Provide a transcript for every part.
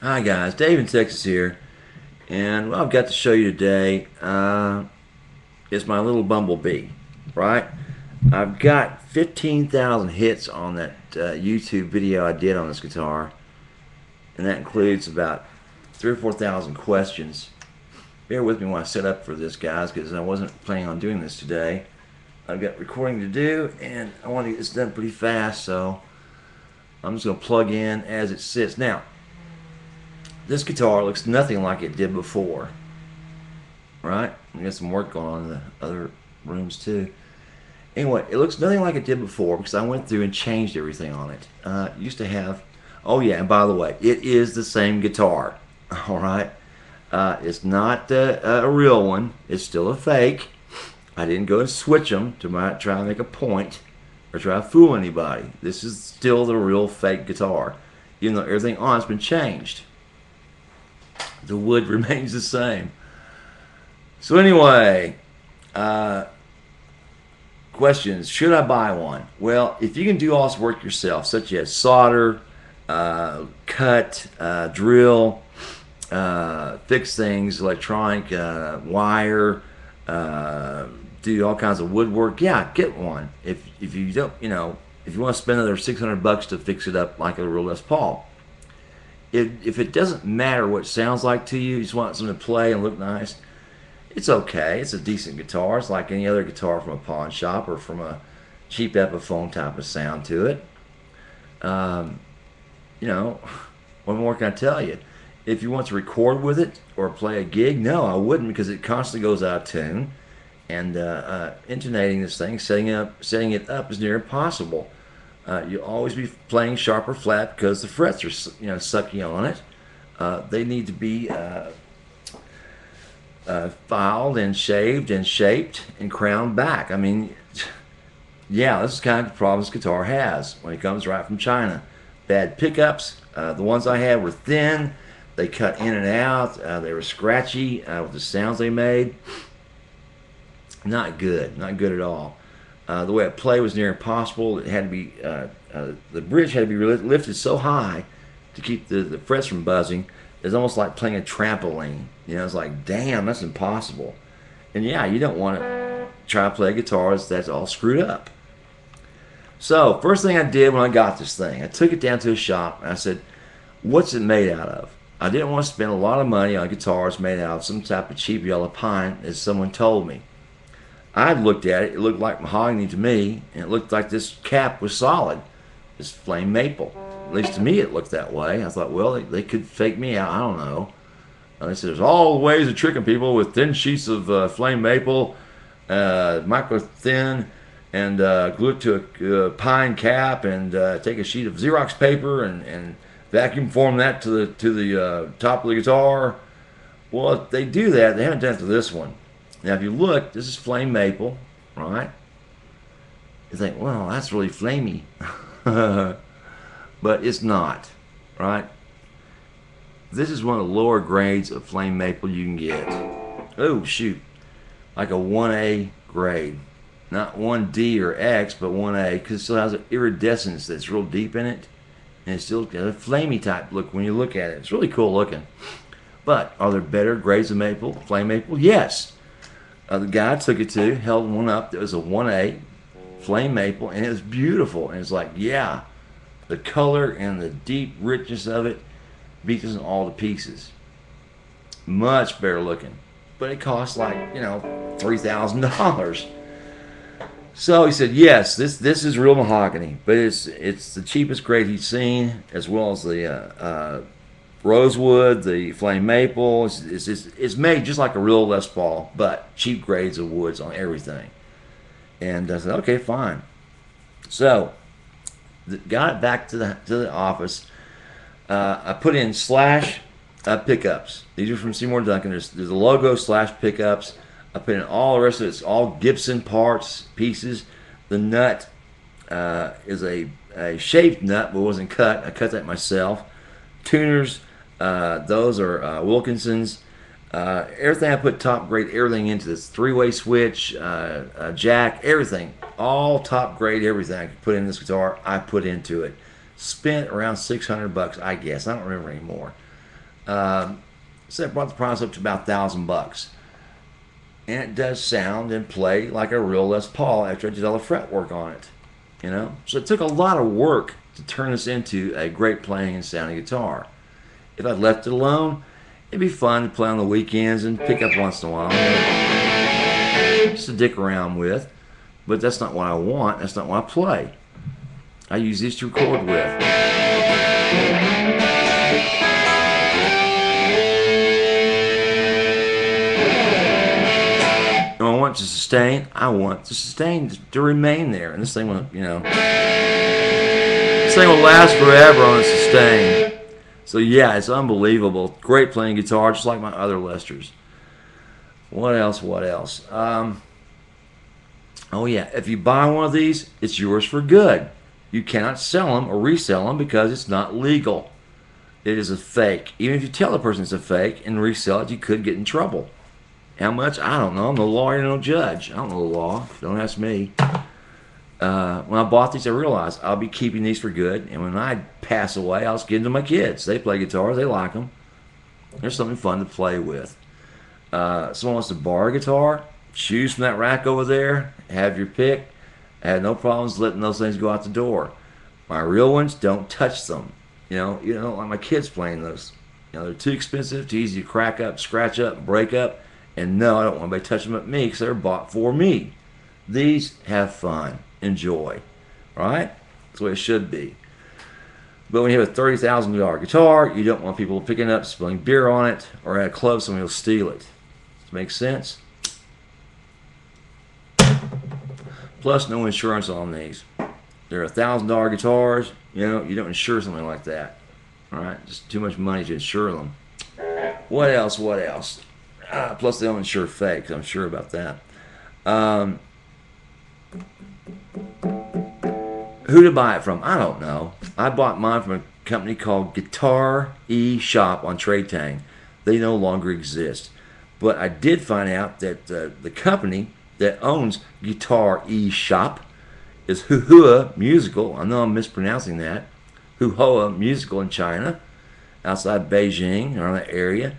Hi guys, Dave in Texas here, and what I've got to show you today is my little bumblebee, right? I've got 15,000 hits on that YouTube video I did on this guitar, and that includes about 3 or 4 thousand questions. Bear with me when I set up for this, guys, because I wasn't planning on doing this today. I've got recording to do, and I want to get this done pretty fast, so I'm just going to plug in as it sits. Now, this guitar looks nothing like it did before, right? I got some work going on in the other rooms too. Anyway, it looks nothing like it did before because I went through and changed everything on it. It used to have, oh yeah, and by the way, it is the same guitar, all right? It's not a real one. It's still a fake. I didn't go and switch them to try and make a point or try to fool anybody. This is still the real fake guitar, even though everything on it's been changed. The wood remains the same. So anyway, questions. Should I buy one? Well, if you can do all this work yourself, such as solder, cut, drill, fix things, electronic, wire, do all kinds of woodwork, yeah, get one. If you don't, if you want to spend another $600 to fix it up like a real Les Paul. If it doesn't matter what it sounds like to you, you just want something to play and look nice, it's okay. It's a decent guitar. It's like any other guitar from a pawn shop or from a cheap Epiphone type of sound to it. Um, what more can I tell you? If you want to record with it or play a gig, no, I wouldn't, because it constantly goes out of tune. And intonating this thing, setting it up is near impossible. You'll always be playing sharp or flat because the frets are sucking on it. They need to be filed and shaved and shaped and crowned back. I mean, yeah, this is kind of the problem this guitar has when it comes right from China. Bad pickups. The ones I had were thin. They cut in and out. They were scratchy with the sounds they made. Not good. Not good at all. The way it played was near impossible. It had to be the bridge had to be lifted so high to keep the frets from buzzing. It's almost like playing a trampoline. It's like, damn, that's impossible. And yeah, you don't want to try to play a guitar that's all screwed up. So first thing I did when I got this thing, I took it down to a shop and I said, what's it made out of? I didn't want to spend a lot of money on guitars made out of some type of cheap yellow pine, as someone told me. I looked at it, it looked like mahogany to me, and it looked like this cap was solid. This flame maple. At least to me it looked that way. I thought, well, they could fake me out, I don't know. They said, there's all ways of tricking people with thin sheets of flame maple, micro thin, and glue it to a pine cap, and take a sheet of Xerox paper and vacuum form that to the top of the guitar. Well, if they do that, they haven't done it to this one. Now, if you look, this is flame maple, right? You think, well, that's really flamey. But it's not, right? This is one of the lower grades of flame maple you can get. Oh, shoot. Like a 1A grade. Not 1D or X, but 1A, because it still has an iridescence that's real deep in it. And it's still got a flamey type look when you look at it. It's really cool looking. But are there better grades of maple, flame maple? Yes. The guy I took it to held one up that was a 1A flame maple, and it was beautiful. And it's like, yeah, the color and the deep richness of it beats us all to pieces. Much better looking. But it costs like, $3,000. So he said, yes, this is real mahogany, but it's the cheapest grade he's seen, as well as the rosewood, the flame maple. It's made just like a real Les Paul, but cheap grades of woods on everything. And I said, okay, fine. So got it back to the office. I put in slash pickups. These are from Seymour Duncan. There's the logo slash pickups. I put in all the rest of it. It's all Gibson parts, pieces. The nut is a shaped nut, but wasn't cut. I cut that myself. Tuners, those are Wilkinson's. Everything I put top grade, everything into this. Three-way switch, jack, everything. All top grade, everything I could put in this guitar, I put into it. Spent around $600, I guess. I don't remember anymore. So that brought the price up to about $1,000. And it does sound and play like a real Les Paul after I did all the fretwork on it. So it took a lot of work to turn this into a great playing and sounding guitar. If I'd left it alone, it'd be fun to play on the weekends and pick up once in a while, just to dick around with. But that's not what I want. That's not what I play. I use these to record with. I want to sustain. I want to sustain to remain there, and this thing will, this thing will last forever on a sustain. So yeah, it's unbelievable. Great playing guitar, just like my other Lesters. What else? Oh yeah, if you buy one of these, it's yours for good. You cannot sell them or resell them because it's not legal. It is a fake. Even if you tell the person it's a fake and resell it, you could get in trouble. How much? I don't know. I'm no lawyer, no judge. I don't know the law. Don't ask me. When I bought these, I realized I'll be keeping these for good. And when I pass away, I'll just give them to my kids. They play guitars. They like them. There's something fun to play with. Someone wants to borrow a guitar, choose from that rack over there. Have your pick. I had no problems letting those things go out the door. My real ones, don't touch them. You don't like my kids playing those. They're too expensive, too easy to crack up, scratch up, break up. And no, I don't want anybody touching them at me because they're bought for me. These, have fun. Enjoy. Right? That's the way it should be. But when you have a $30,000 guitar, you don't want people picking it up, spilling beer on it, or at a club somebody will steal it. Does that make sense? Plus, no insurance on these. They're $1,000 guitars. You don't insure something like that. All right? Just too much money to insure them. What else? Plus, they don't insure fakes. I'm sure about that. Who to buy it from? I don't know. I bought mine from a company called Guitar E Shop on Trade Tang. They no longer exist. But I did find out that the company that owns Guitar E Shop is Huhua Musical. I know I'm mispronouncing that. Huhua Musical in China, outside Beijing, around that area.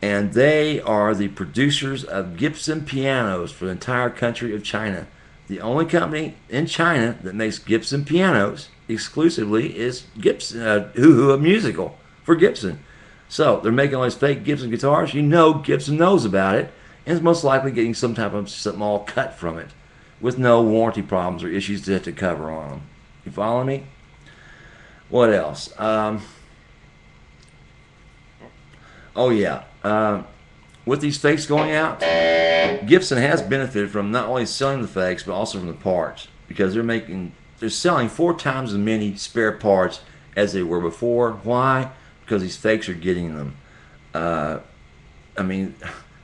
And they are the producers of Gibson pianos for the entire country of China. The only company in China that makes Gibson pianos exclusively is Gibson, Huhua Musical for Gibson. So they're making all these fake Gibson guitars. Gibson knows about it and is most likely getting some type of small cut from it with no warranty problems or issues to have to cover on them. You follow me? What else? With these fakes going out, Gibson has benefited from not only selling the fakes but also from the parts, because they're selling 4 times as many spare parts as they were before. Why? Because these fakes are getting them.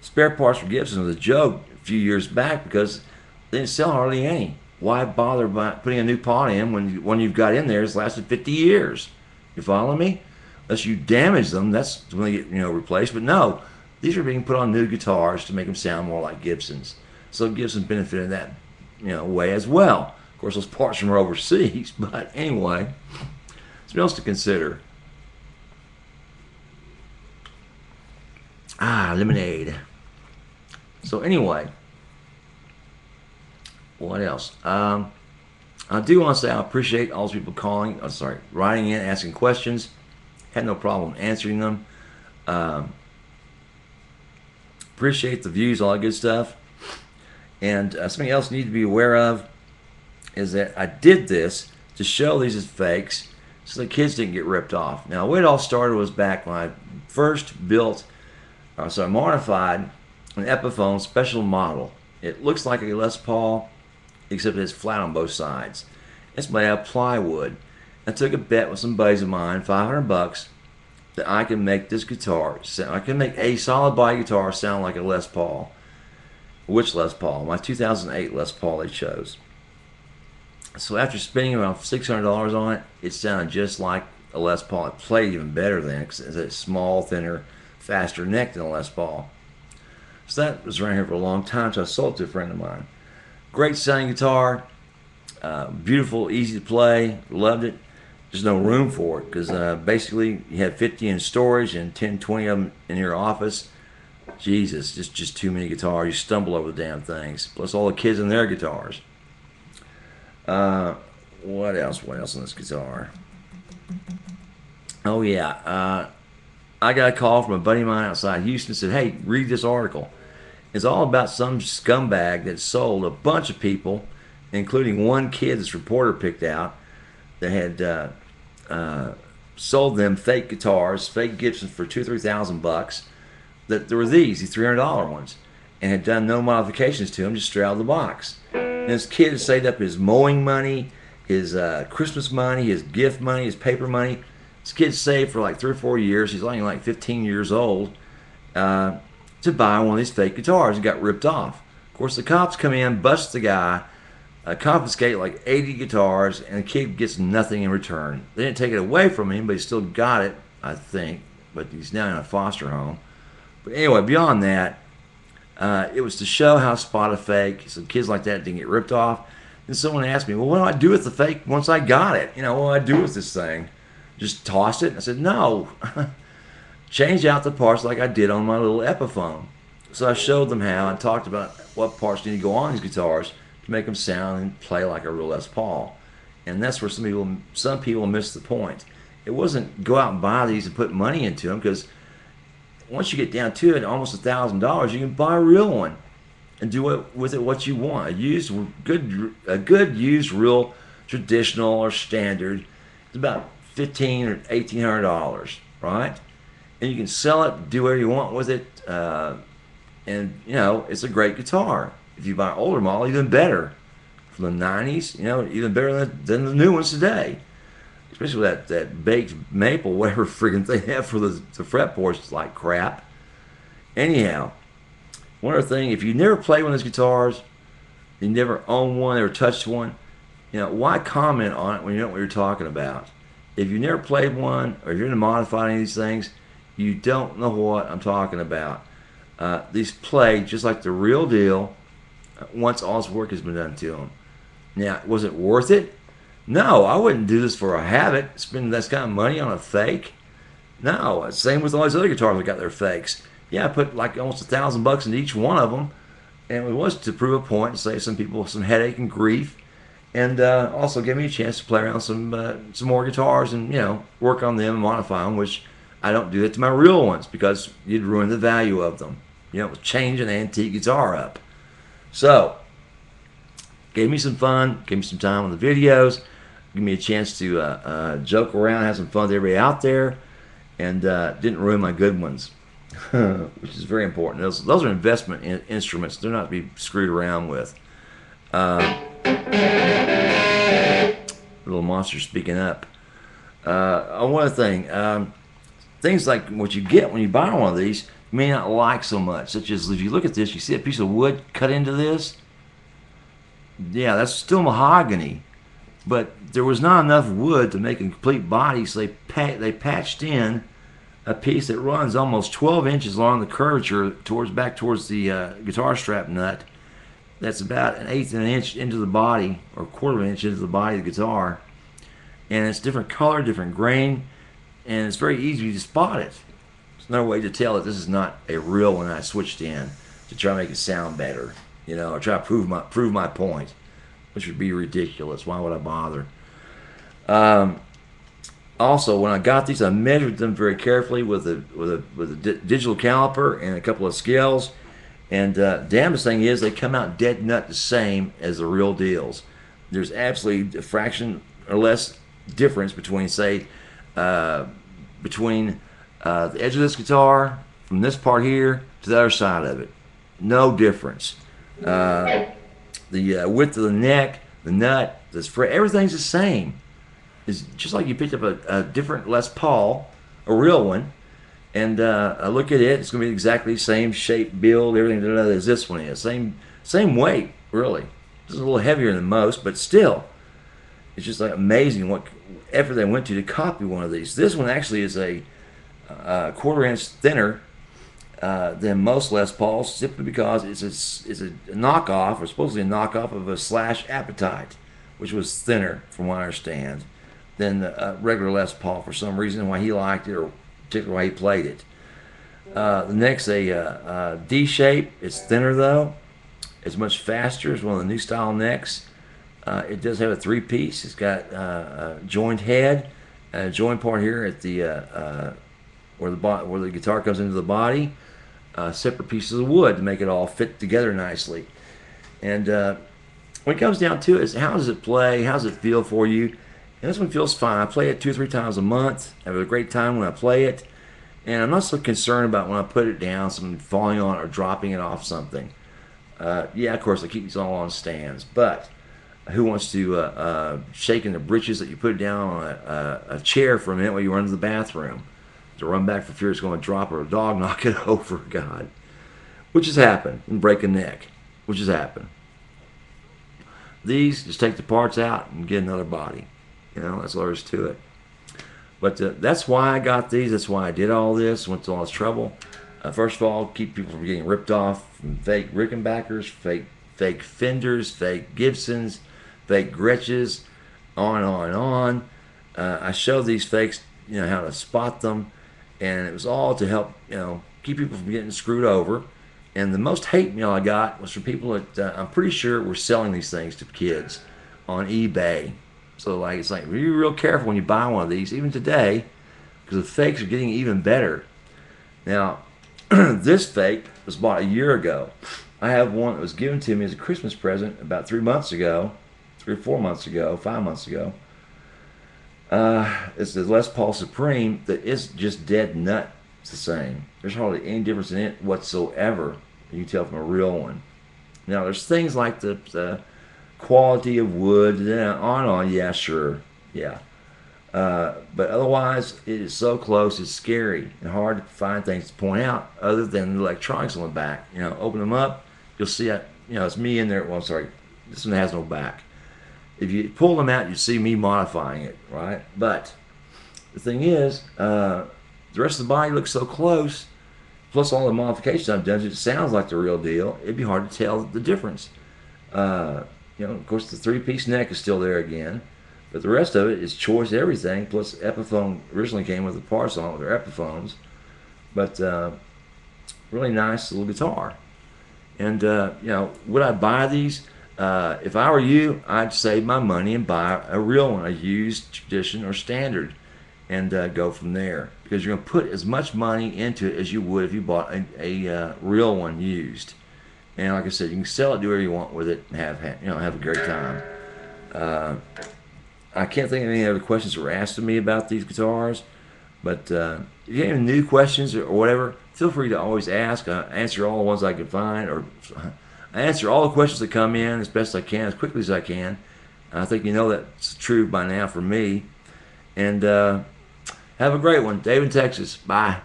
Spare parts for Gibson was a joke a few years back because they didn't sell hardly any. Why bother putting a new pot in when one you've got in there has lasted 50 years? You follow me? Unless you damage them, that's when they get replaced. But no, these are being put on new guitars to make them sound more like Gibsons. So Gibson benefited that way as well. Of course, those parts from overseas. But anyway, something else to consider. Lemonade. So anyway, what else? I do want to say I appreciate all those people writing in, asking questions. Had no problem answering them. Appreciate the views, all that good stuff. And something else you need to be aware of is that I did this to show these as fakes so the kids didn't get ripped off. Now, the way it all started was back when I first built, I modified an Epiphone special model. It looks like a Les Paul, except it's flat on both sides. It's made out of plywood. I took a bet with some buddies of mine, $500, that I can make this guitar sound. I can make a solid body guitar sound like a Les Paul. Which Les Paul? My 2008 Les Paul they chose. So after spending around $600 on it, it sounded just like a Les Paul. It played even better than it because it's a small, thinner, faster neck than a Les Paul. So that was around here for a long time, so I sold it to a friend of mine. Great sounding guitar, beautiful, easy to play, loved it. there's no room for it because basically you have 50 in storage and 10, 20 of them in your office. Jesus, just too many guitars. You stumble over the damn things. Plus all the kids and their guitars. Uh, what else? What else on this guitar? Oh yeah, I got a call from a buddy of mine outside Houston. Said, "Hey, read this article. It's all about some scumbag that sold a bunch of people, including one kid this reporter picked out, that had sold them fake guitars, fake Gibsons for 2,000 or 3,000 bucks. That there were these $300 ones, and had done no modifications to them, just straight out of the box. And this kid had saved up his mowing money, his Christmas money, his gift money, his paper money. This kid saved for like 3 or 4 years. He's only like 15 years old to buy one of these fake guitars and got ripped off. Of course, the cops come in, bust the guy, confiscate like 80 guitars, and the kid gets nothing in return. They didn't take it away from him, but he still got it, I think. But he's now in a foster home. But anyway, beyond that, it was to show how spot a fake, so kids like that didn't get ripped off. And someone asked me, well, what do I do with the fake once I got it? You know, what do I do with this thing? Just toss it? I said, no. Change out the parts like I did on my little Epiphone. So I showed them how and talked about what parts need to go on these guitars to make them sound and play like a real Les Paul. And that's where some people miss the point. It wasn't go out and buy these and put money into them, because once you get down to it, almost $1,000, you can buy a real one and do with it what you want. A good used real traditional or standard is about $1,500 or $1,800, right? And you can sell it, do whatever you want with it, and you know it's a great guitar. If you buy an older model, even better. From the '90s, you know, even better than the new ones today. Especially with that baked maple, whatever friggin' they have for the fretboards, it's like crap. Anyhow, one other thing, if you never played one of those guitars, you never owned one, never touched one, you know, why comment on it when you know what you're talking about? If you never played one, or you're into modifying these things, you don't know what I'm talking about. These play just like the real deal once all this work has been done to them. Now, was it worth it? No, I wouldn't do this for a habit, spend that kind of money on a fake. No, same with all these other guitars that got their fakes. Yeah, I put like almost $1,000 into each one of them, and it was to prove a point and save some people some headache and grief, and also give me a chance to play around some more guitars and, you know, work on them and modify them, which I don't do that to my real ones because you'd ruin the value of them. You know, change an antique guitar up. So, gave me some fun, gave me some time on the videos, give me a chance to joke around, have some fun with everybody out there, and didn't ruin my good ones, which is very important. Those are investment instruments. They're not to be screwed around with. Little monster speaking up. One other thing, things like what you get when you buy one of these you may not like so much, such as if you look at this, you see a piece of wood cut into this. Yeah, that's still mahogany, but there was not enough wood to make a complete body, so they patched in a piece that runs almost 12 inches along the curvature back towards the guitar strap nut. That's about 1/8 of an inch into the body, or 1/4 of an inch into the body of the guitar, and it's different color, different grain, and it's very easy to spot it. There's no way to tell that this is not a real one I switched in to try to make it sound better, you know, or try to prove my point, which would be ridiculous. Why would I bother? Also, when I got these, I measured them very carefully with a digital caliper and a couple of scales. And damnest thing is, they come out dead nut the same as the real deals. There's absolutely a fraction or less difference between, say, between the edge of this guitar from this part here to the other side of it. No difference. The width of the neck, the nut, the fret, everything's the same. It's just like you picked up a different Les Paul, a real one, and I look at it, it's going to be exactly the same shape, build, everything as this one is. Same weight, really. It's a little heavier than most, but still, it's just like amazing what effort they went to copy one of these. This one actually is a 1/4 inch thinner than most Les Pauls, simply because it's a knockoff, or supposedly a knockoff of a Slash Appetite, which was thinner, from what I understand. than the regular Les Paul for some reason, why he liked it, or particularly why he played it. The neck's a D shape. It's thinner though. It's much faster. It's one of the new style necks. It does have a three-piece. It's got a joined head, and a joint part here at the where the guitar comes into the body. Separate pieces of wood to make it all fit together nicely. And when it comes down to it, is how does it play? How does it feel for you? And this one feels fine. I play it 2 or 3 times a month. I have a great time when I play it. And I'm not so concerned about when I put it down, something falling on it or dropping it off something. Yeah, of course, I keep these all on stands. But who wants to shake in the britches that you put it down on a chair for a minute while you run to the bathroom? To run back for fear it's going to drop or a dog knock it over, God. Which has happened, and break a neck. Which has happened. These, just take the parts out and get another body. You know, that's all there is to it. But that's why I got these. That's why I did all this, went to all this trouble. First of all, keep people from getting ripped off from fake Rickenbackers, fake Fenders, fake Gibsons, fake Gretches, on and on and on. I showed these fakes, you know, how to spot them, and it was all to help, you know, keep people from getting screwed over. And the most hate mail I got was from people that I'm pretty sure were selling these things to kids on eBay. So like, it's like, be real careful when you buy one of these, even today, because the fakes are getting even better. Now, this fake was bought a year ago. I have one that was given to me as a Christmas present about 3 months ago, 3 or 4 months ago, 5 months ago. It's the Les Paul Supreme that is just dead nut. It's the same. There's hardly any difference in it whatsoever. You can tell from a real one. Now, there's things like the quality of wood, and on, yeah, sure, yeah. But otherwise, it is so close, it's scary and hard to find things to point out other than the electronics on the back. You know, open them up, you'll see it. You know, it's me in there. Well, I'm sorry, this one has no back. If you pull them out, you see me modifying it, right? But the thing is, the rest of the body looks so close, plus all the modifications I've done, it sounds like the real deal. It'd be hard to tell the difference. You know, of course, the 3-piece neck is still there again, but the rest of it is choice everything, plus Epiphone originally came with the parts on it with their Epiphones. But really nice little guitar. And, you know, would I buy these? If I were you, I'd save my money and buy a real one, a used, tradition, or standard, and go from there. Because you're going to put as much money into it as you would if you bought a real one used. And like I said, you can sell it, do whatever you want with it, and have a great time. I can't think of any other questions that were asked of me about these guitars. But if you have any new questions or whatever, feel free to always ask. I answer all the ones I can find, or I answer all the questions that come in as best I can, as quickly as I can. I think you know that's true by now for me. And have a great one. Dave in Texas. Bye.